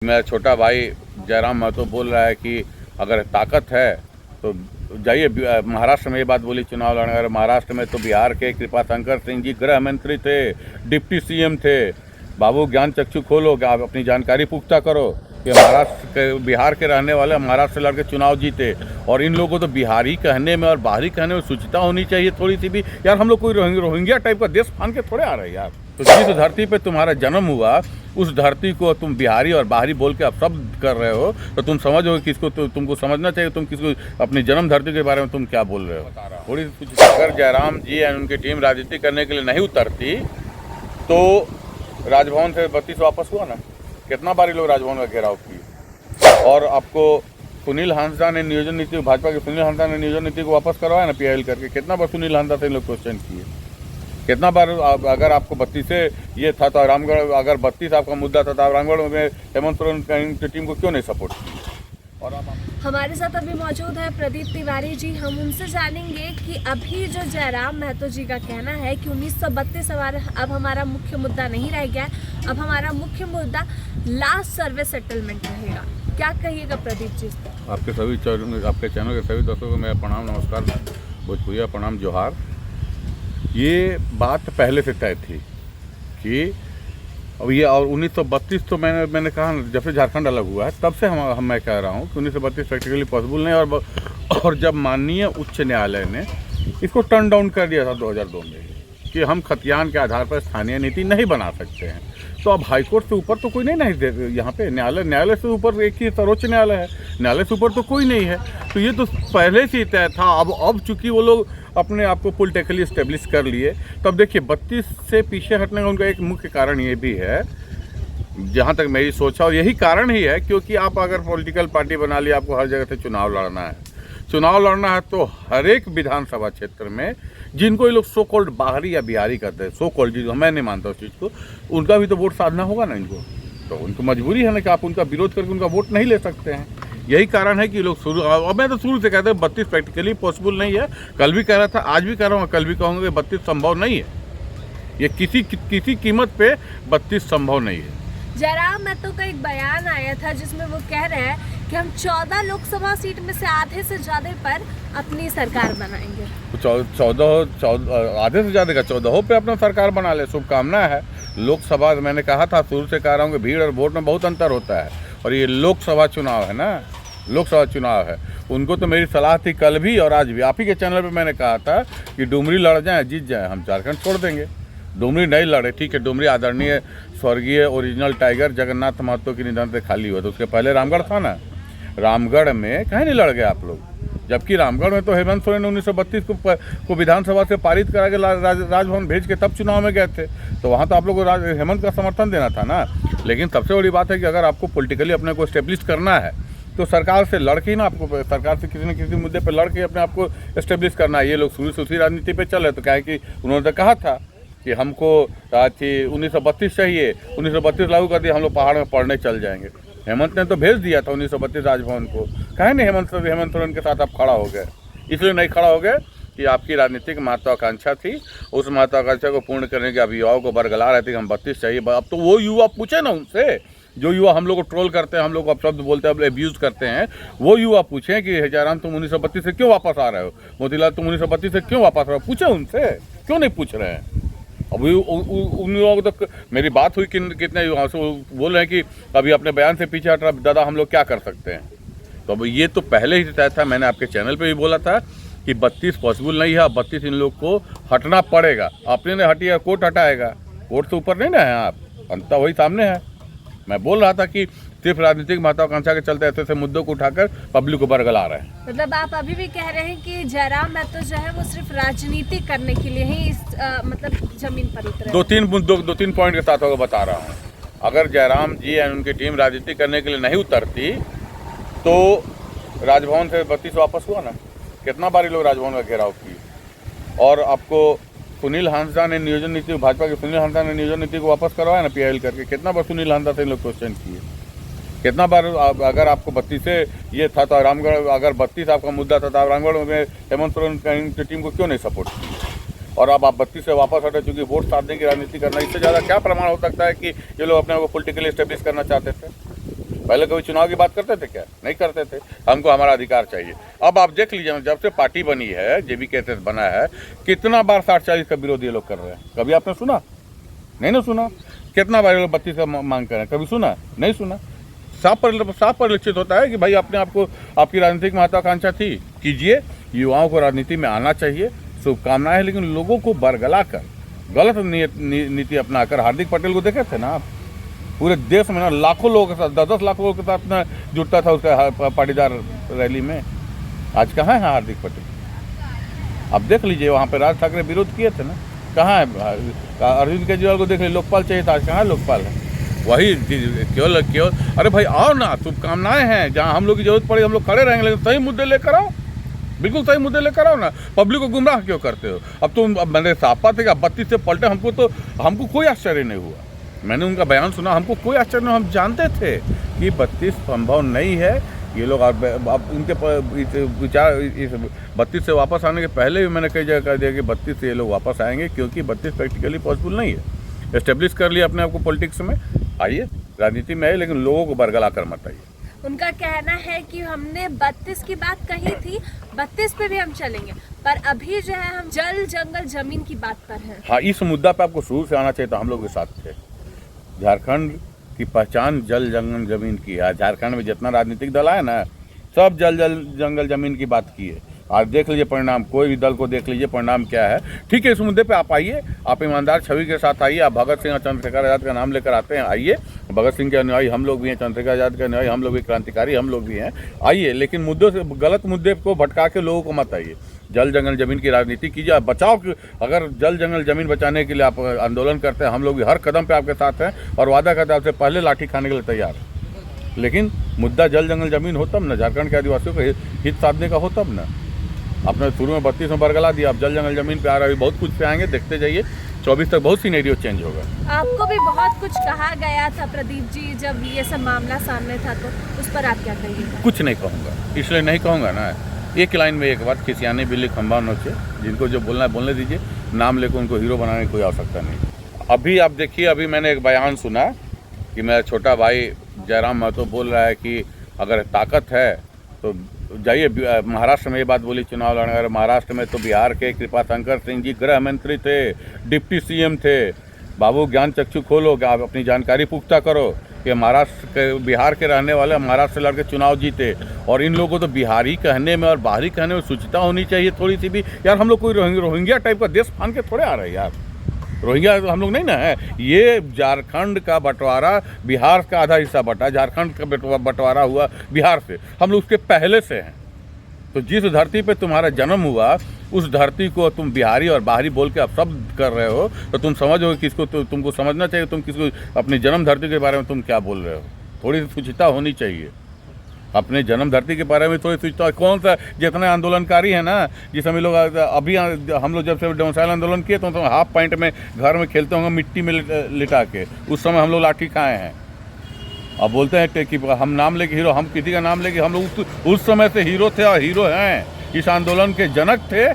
मेरा छोटा भाई जयराम महतो बोल रहा है कि अगर ताकत है तो जाइए महाराष्ट्र में। ये बात बोली चुनाव लड़ने। अगर महाराष्ट्र में तो बिहार के कृपा शंकर सिंह जी गृह मंत्री थे, डिप्टी सीएम थे। बाबू ज्ञान चक्षु खोलो, आप अपनी जानकारी पुख्ता करो कि महाराष्ट्र के बिहार के रहने वाले महाराष्ट्र से लड़के चुनाव जीते। और इन लोगों को तो बिहारी कहने में और बाहरी कहने में सूचिता होनी चाहिए थोड़ी सी भी। यार हम लोग कोई रोहिंग्या टाइप का देश फान के थोड़े आ रहे हैं यार। तो जिस धरती पे तुम्हारा जन्म हुआ उस धरती को तुम बिहारी और बाहरी बोल के अब सब कर रहे हो, तो तुम समझो किसको। तो तुमको समझना चाहिए तुम किसको अपनी जन्म धरती के बारे में तुम क्या बोल रहे हो। थोड़ी कुछ अगर जयराम जी एंड उनकी टीम राजनीति करने के लिए नहीं उतरती तो राजभवन से 32 वापस हुआ ना। कितना बार ये लोग राजभवन का घेराव किए। और आपको सुनील हांसदा ने नियोजन नीति, भाजपा के सुनील हांसदा ने नियोजन नीति को वापस करवाया ना PIL करके। कितना बार सुनील हांसदा से इन लोग क्वेश्चन किए। कितना बार अगर आपको 32 से ये था तो रामगढ़, अगर 32 आपका मुद्दा था तो रामगढ़ में हेमंत सोरेन की टीम को क्यों नहीं सपोर्ट किया। और हमारे साथ अभी मौजूद है प्रदीप तिवारी जी। हम उनसे जानेंगे कि अभी जो जयराम महतो जी का कहना है कि 1932 अब हमारा मुख्य मुद्दा नहीं रह गया, अब हमारा मुख्य मुद्दा लास्ट सर्वे सेटलमेंट रहेगा। क्या कहिएगा प्रदीप जी। आपके चैनल के सभी दर्शकों को मेरा प्रणाम, नमस्कार, भोजपुरिया प्रणाम, जोहार। ये बात पहले से तय थी कि अब ये, और 1932 तो मैंने कहा जब से झारखंड अलग हुआ है तब से मैं कह रहा हूँ कि 1932 प्रैक्टिकली पॉसिबल नहीं। और जब माननीय उच्च न्यायालय ने इसको टर्न डाउन कर दिया था 2002 में कि हम खतियान के आधार पर स्थानीय नीति नहीं बना सकते हैं, तो अब हाईकोर्ट से ऊपर तो कोई नहीं दे यहाँ पे। न्यायालय से ऊपर एक ही सर्वोच्च न्यायालय है, न्यायालय से ऊपर तो कोई नहीं है। तो ये तो पहले से ही तय था। अब चूंकि वो लोग अपने आप को पॉलिटिकली इस्टेब्लिश कर लिए, तब देखिए 32 से पीछे हटने का उनका एक मुख्य कारण ये भी है, जहाँ तक मेरी सोच है, और यही कारण ही है क्योंकि आप अगर पॉलिटिकल पार्टी बना लिया, आपको हर जगह से चुनाव लड़ना है तो हर एक विधानसभा क्षेत्र में जिनको ये लोग सो कॉल्ड बाहरी या बिहारी कहते हैं, सो कॉल्ड, जिसको मैं नहीं मानता उस चीज़ को, उनका भी तो वोट साधना होगा ना इनको। तो उनको मजबूरी है ना कि आप उनका विरोध करके उनका वोट नहीं ले सकते हैं। यही कारण है कि लोग और मैं तो शुरू से कहता हूँ 32 प्रैक्टिकली पॉसिबल नहीं है। कल भी कह रहा था, आज भी कह रहा हूँ, कल भी कहूँगा कि 32 संभव नहीं है। ये किसी कीमत पे 32 संभव नहीं है। जयराम महतो का एक बयान आया था जिसमें वो कह रहे हैं कि हम 14 लोकसभा सीट में से आधे से ज्यादा पर अपनी सरकार बनाएंगे। तो 14 आधे से ज़्यादा का 14 पे अपना सरकार बना ले, शुभकामना है। लोकसभा, मैंने कहा था, शुरू से कह रहा हूँ कि भीड़ और वोट में बहुत अंतर होता है। और ये लोकसभा चुनाव है ना, लोकसभा चुनाव है। उनको तो मेरी सलाह थी कल भी और आज भी, आप ही के चैनल पे मैंने कहा था कि डुमरी लड़ जाए, जीत जाए, हम झारखंड छोड़ देंगे। डुमरी नहीं लड़े, ठीक है, डुमरी आदरणीय स्वर्गीय ओरिजिनल टाइगर जगन्नाथ महतो के निधन से खाली हुआ, तो उसके पहले रामगढ़ था ना। रामगढ़ में कहीं नहीं लड़ गए आप लोग, जबकि रामगढ़ में तो हेमंत सोरेन ने 1932 को विधानसभा से पारित करा के राजभवन भेज के तब चुनाव में गए थे। तो वहाँ तो आप लोग को हेमंत का समर्थन देना था ना। लेकिन सबसे बड़ी बात है कि अगर आपको पॉलिटिकली अपने को इस्टेब्लिश करना है तो सरकार से लड़के ना, आपको सरकार से किसी न किसी मुद्दे पर लड़ के अपने आप को इस्टेब्लिश करना है। ये लोग शुरू से उसी राजनीति पे चले। तो क्या है कि उन्होंने तो कहा था कि हमको 1932 चाहिए, 1932 लागू कर दिया, हम लोग पहाड़ में पढ़ने चल जाएंगे। हेमंत ने तो भेज दिया था 1932 राजभवन को। काहे नहीं हेमंत सोरेन के साथ आप खड़ा हो गए? इसलिए नहीं खड़ा हो गए कि आपकी राजनीतिक महत्वाकांक्षा थी, उस महत्वाकांक्षा को पूर्ण करने के अब युवाओं को बरगला रहे थे कि हम 32 चाहिए। अब तो वो युवा पूछे ना उनसे, जो युवा हम लोग को ट्रोल करते हैं, हम लोग को अपशब्द बोलते हैं, अब्यूज़ करते हैं, वो युवा पूछें कि जयराम तुम 1932 से क्यों वापस आ रहे हो, मोतीलाल तुम 1932 से क्यों वापस आ रहे हो, पूछे उनसे, क्यों नहीं पूछ रहे हैं। अब उन युवाओं को तो मेरी बात हुई कितने युवाओं से, बोल रहे हैं कि अभी अपने बयान से पीछे हट रहा, दादा हम लोग क्या कर सकते हैं। तो अब ये तो पहले ही तय था। मैंने आपके चैनल पे भी बोला था कि 32 पॉसिबल नहीं है। 32 इन लोग को हटना पड़ेगा। आपने ने हटिया, कोर्ट हटाएगा, कोर्ट से ऊपर नहीं ना है आप, अंतर वही सामने है। मैं बोल रहा था कि सिर्फ राजनीतिक महत्वाकांक्षा के चलते ऐसे मुद्दों को उठाकर पब्लिक को बरगला रहे हैं। मतलब आप अभी भी कह रहे हैं कि जयराम महतो जो है वो सिर्फ राजनीति करने के लिए ही इस मतलब जमीन पर उतरे। दो तीन पॉइंट के साथ होकर बता रहा हूँ। अगर जयराम जी एंड उनकी टीम राजनीति करने के लिए नहीं उतरती तो राजभवन से 32 वापस हुआ ना। कितना बार ये लोग राजभवन का घेराव किए। और आपको सुनील हांसदा ने नियोजन नीति, भाजपा के सुनील हांसदा ने नियोजन नीति को वापस करवाया ना PIL करके। कितना बार सुनील हांसदा से इन लोग क्वेश्चन किए। कितना बार अगर आपको 32 से ये था तो रामगढ़, अगर 32 आपका मुद्दा था तो रामगढ़ में हेमंत सोरेन की टीम को क्यों नहीं सपोर्ट किया। और अब आप 32 से वापस हटे, चूंकि वोट साधने की राजनीति करना, इससे ज़्यादा क्या प्रमाण हो सकता है कि ये लोग अपने को पॉलिटिकली एस्टेब्लिश करना चाहते थे। पहले कभी चुनाव की बात करते थे क्या? नहीं करते थे। हमको हमारा अधिकार चाहिए। अब आप देख लीजिए ना, जब से पार्टी बनी है, JBK बना है, कितना बार 60-40 का विरोध ये लोग कर रहे हैं। कभी आपने सुना? नहीं ना सुना। कितना बार 32 का मांग कर रहे हैं, कभी सुना? नहीं सुना। साफ परिलक्षित होता है कि भाई अपने आपको, आपकी राजनीतिक महत्वाकांक्षा थी, कीजिए। युवाओं को राजनीति में आना चाहिए, शुभकामनाएं हैं, लेकिन लोगों को बरगला कर, गलत नीति अपनाकर, हार्दिक पटेल को देखे थे ना आप, पूरे देश में ना लाखों लोगों के साथ, 10-10 लाख लोगों के साथ ना जुटता था उसका पाटीदार रैली में। आज कहाँ है हार्दिक पटेल? आप देख लीजिए, वहाँ पे राज ठाकरे विरोध किए थे ना, कहाँ है? अरविंद केजरीवाल को देख लीजिए, लोकपाल चाहिए था, आज कहाँ लोकपाल है? वही केवल अरे भाई आओ ना, शुभकामनाएं हैं, जहाँ हम लोग की जरूरत पड़ी हम लोग खड़े रहेंगे, लेकिन सही मुद्दे लेकर आओ, बिल्कुल सही मुद्दे लेकर आओ ना। पब्लिक को गुमराह क्यों करते हो? अब तो मैंने साफा थे कि 32 से पलटे, हमको कोई आश्चर्य नहीं हुआ। मैंने उनका बयान सुना, हमको कोई आश्चर्य नहीं, हम जानते थे कि 32 संभव नहीं है। ये लोग अब उनके विचार इस 32 से वापस आने के पहले भी मैंने कई जगह कह दिया कि 32 से ये लोग वापस आएंगे, क्योंकि 32 प्रैक्टिकली पॉसिबल नहीं है। एस्टेब्लिश कर लिया अपने आप को पॉलिटिक्स में, आइए राजनीति में आइए, लेकिन लोगों को बरगला कर मत आइए। उनका कहना है कि हमने 32 की बात कही थी, 32 पे भी हम चलेंगे, पर अभी जो है हम जल जंगल जमीन की बात पर हैं। हाँ, इस मुद्दा पे आपको शुरू से आना चाहिए, तो हम लोग के साथ थे। झारखंड की पहचान जल जंगल जमीन की है। झारखंड में जितना राजनीतिक दल आया ना, सब जल जंगल जमीन की बात की है। आज देख लीजिए परिणाम, कोई भी दल को देख लीजिए परिणाम क्या है। ठीक है, इस मुद्दे पे आप आइए, आप ईमानदार छवि के साथ आइए। आप भगत सिंह और चंद्रशेखर आज़ाद का नाम लेकर आते हैं, आइए। भगत सिंह के अनुयायी हम लोग भी हैं, चंद्रशेखर आज़ाद के अनुयायी हम लोग भी, क्रांतिकारी हम लोग भी हैं, आइए। लेकिन मुद्दों से, गलत मुद्दे को भटका के लोगों को मत आइए। जल जंगल जमीन की राजनीति कीजिए, बचाओ। अगर जल जंगल जमीन बचाने के लिए आप आंदोलन करते हैं, हम लोग भी हर कदम पे आपके साथ हैं और वादा करते हैं आपसे पहले लाठी खाने के लिए तैयार है। लेकिन मुद्दा जल जंगल जमीन हो तब ना, झारखंड के आदिवासियों को हित साधने का हो तब ना। आपने शुरू में 32 में बरगला दिया, अब जल जंगल जमीन पे आ रहा है, बहुत कुछ पे आएंगे, देखते जाइए। 24 तक बहुत सीनेरियो चेंज होगा। आपको भी बहुत कुछ कहा गया था प्रदीप जी, जब ये सब मामला सामने था, तो उस पर आप क्या कहिएगा? कुछ नहीं कहूँगा, इसलिए नहीं कहूँगा ना। एक लाइन में एक बात, खिसियाने बिल्ली खंभा नोचे, जिनको जो बोलना है बोलने दीजिए, नाम लेकर उनको हीरो बनाने की कोई आवश्यकता नहीं। अभी आप देखिए, अभी मैंने एक बयान सुना कि मेरा छोटा भाई जयराम महतो बोल रहा है कि अगर ताकत है तो जाइए। महाराष्ट्र में ये बात बोली चुनाव लड़ने, अगर महाराष्ट्र में तो बिहार के कृपा शंकर सिंह जी गृह मंत्री थे, डिप्टी CM थे। बाबू ज्ञान चक्षु खोलो, आप अपनी जानकारी पुख्ता करो कि महाराष्ट्र के, बिहार के रहने वाले महाराष्ट्र से लड़के चुनाव जीते। और इन लोगों को तो बिहारी कहने में और बाहरी कहने में सूचिता होनी चाहिए थोड़ी सी भी। यार हम लोग कोई रोहिंग्या टाइप का देश फान के थोड़े आ रहे हैं यार। रोहिंग्या हम लोग नहीं ना है। ये झारखंड का बंटवारा बिहार का आधा हिस्सा बटा, झारखंड का बंटवारा हुआ बिहार से, हम लोग उसके पहले से हैं। तो जिस धरती पे तुम्हारा जन्म हुआ, उस धरती को तुम बिहारी और बाहरी बोल के आप सब कर रहे हो, तो तुम समझो किसको, तुमको समझना चाहिए तुम किसको, अपनी जन्म धरती के बारे में तुम क्या बोल रहे हो। थोड़ी सूचिता होनी चाहिए अपने जन्म धरती के बारे में, थोड़ी सूचिता। कौन सा जितने आंदोलनकारी है ना, जिस समय लोग अभी हम लोग जब से डोमसाइल आंदोलन किए तो हाफ पैंट में घर में खेलते होंगे मिट्टी में लिटा के, उस समय हम लोग लाठी खाए हैं। अब बोलते हैं कि हम नाम लेके हीरो, हम किसी का नाम लेके, हम लोग उस समय से हीरो थे और हीरो हैं। इस आंदोलन के जनक थे,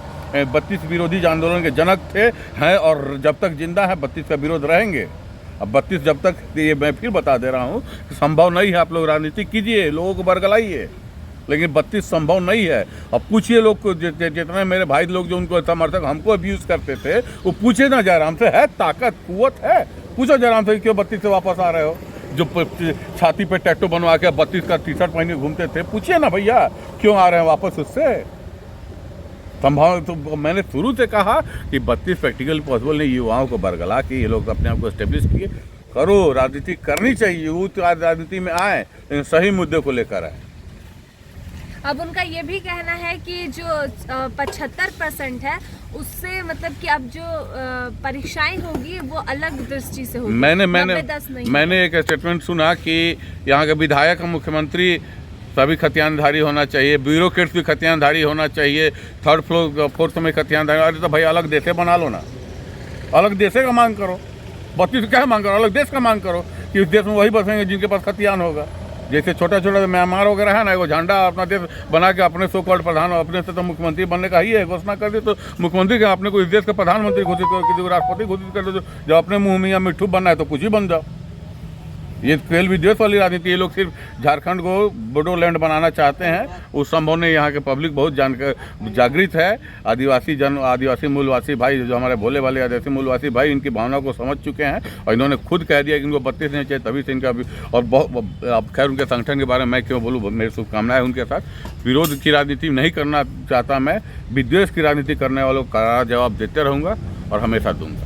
32 विरोधी आंदोलन के जनक थे, हैं, और जब तक जिंदा है 32 का विरोध रहेंगे। अब 32 जब तक, ये मैं फिर बता दे रहा हूँ, संभव नहीं है। आप लोग राजनीति कीजिए, लोगों को बरगलाइए, लेकिन 32 संभव नहीं है। अब पूछिए लोग को, जितने मेरे भाई लोग जो उनको समर्थक हमको अब्यूज़ करते थे, वो पूछे ना जयराम से, है ताकत कुव्वत है? पूछो जयराम से क्यों 32 से वापस आ रहे हो? जो छाती पे टैटू बनवा के 32 का टी-शर्ट पहने घूमते थे, पूछिए ना भैया क्यों आ रहे हैं वापस उससे। संभावना तो मैंने शुरू से कहा कि 32 प्रैक्टिकल पॉसिबल नहीं। युवाओं को बरगला के ये लोग अपने आप को एस्टेब्लिश किए, करो, राजनीति करनी चाहिए, वो तो राजनीति में आए, लेकिन सही मुद्दे को लेकर आए। अब उनका ये भी कहना है कि जो 75% है, उससे मतलब कि अब जो परीक्षाएं होगी वो अलग दृष्टि से होगी। मैंने एक स्टेटमेंट सुना कि यहाँ के विधायक मुख्यमंत्री सभी खतियानधारी होना चाहिए, ब्यूरोक्रेट्स भी खतियानधारी होना चाहिए, 3rd फ्लोर 4th में खतियानधारी। अरे तो भाई अलग देशे बना लो ना, अलग देशे का मांग करो। 32 क्या मांग करो, अलग देश का मांग करो कि उस देश में वही बसेंगे जिनके पास खतियान होगा। जैसे छोटा छोटा म्यांमार वगैरह है ना, वो झंडा अपना देश बना के अपने सो कॉल्ड प्रधान, अपने से तो मुख्यमंत्री बनने का ही है, घोषणा कर दे तो मुख्यमंत्री के अपने को इस देश का प्रधानमंत्री घोषित करो, किसी को राष्ट्रपति घोषित कर दो। जब अपने मुँह में या मिट्ठू बनना है तो कुछ ही बन जाओ। ये केवल विद्वेष वाली राजनीति, ये लोग सिर्फ झारखंड को बोडोलैंड बनाना चाहते हैं। उस संभव नहीं, यहाँ के पब्लिक बहुत जागृत है। आदिवासी मूलवासी भाई, जो हमारे भोले वाले आदिवासी मूलवासी भाई, इनकी भावनाओं को समझ चुके हैं और इन्होंने खुद कह दिया कि इनको 32 नहीं चाहिए, तभी से इनका और बहुत। अब खैर उनके संगठन के बारे में मैं क्यों बोलूँ, मेरी शुभकामनाएं उनके साथ। विरोध की राजनीति नहीं करना चाहता मैं, विद्वेष की राजनीति करने वालों को करारा जवाब देते रहूँगा और हमेशा दूंगा।